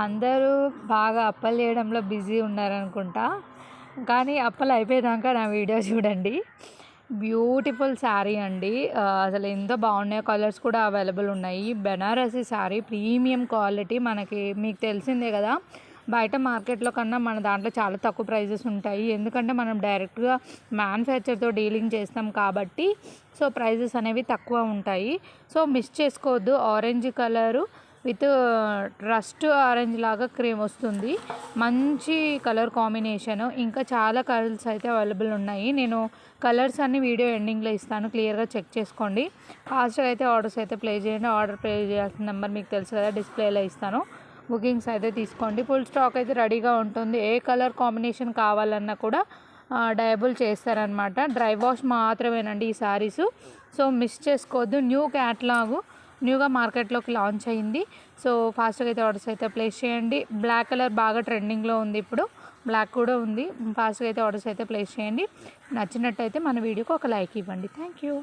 అందరూ బాగా అప్పలు చేయడంలో బిజీ ఉన్నారనుకుంటా. కానీ అప్పలు అయిపోయేదాకా నా వీడియో చూడండి. బ్యూటిఫుల్ శారీ అండి. అసలు ఎంత బాగున్నాయో, కలర్స్ కూడా అవైలబుల్ ఉన్నాయి. Banarasi sari premium quality. మీకు తెలిసిందే కదా, బయట మార్కెట్లో కన్నా మన దాంట్లో చాలా తక్కువ ప్రైజెస్ ఉంటాయి. ఎందుకంటే మనం డైరెక్ట్గా మ్యానుఫ్యాక్చర్తో డీలింగ్ చేస్తాం కాబట్టి సో ప్రైజెస్ అనేవి తక్కువ ఉంటాయి. సో మిస్ చేసుకోవద్దు. Orange colour with rust orange లాగా క్రీమ్ వస్తుంది. మంచి కలర్ కాంబినేషను. ఇంకా చాలా కలర్స్ అయితే అవైలబుల్ ఉన్నాయి. నేను కలర్స్ అన్ని వీడియో ఎండింగ్లో ఇస్తాను, క్లియర్గా చెక్ చేసుకోండి. ఫాస్ట్గా అయితే ఆర్డర్స్ అయితే ప్లే చేయండి. ఆర్డర్ ప్లే చేయాల్సిన నెంబర్ మీకు తెలుసు కదా, డిస్ప్లేలో ఇస్తాను. బుకింగ్స్ అయితే తీసుకోండి. ఫుల్ స్టాక్ అయితే రెడీగా ఉంటుంది. ఏ కలర్ కాంబినేషన్ కావాలన్నా కూడా డయబుల్ చేస్తారనమాట. డ్రై వాష్ మాత్రమేనండి ఈ శారీస్. సో మిస్ చేసుకోవద్దు. న్యూ క్యాట్లాగు న్యూగా మార్కెట్లోకి లాంచ్ అయింది. సో ఫాస్ట్గా అయితే ఆర్డర్స్ అయితే ప్లేస్ చేయండి. బ్లాక్ కలర్ బాగా ట్రెండింగ్లో ఉంది ఇప్పుడు. బ్లాక్ కూడా ఉంది. ఫాస్ట్గా అయితే ఆర్డర్స్ అయితే ప్లేస్ చేయండి. నచ్చినట్టయితే మన వీడియోకి ఒక లైక్ ఇవ్వండి. Thank you.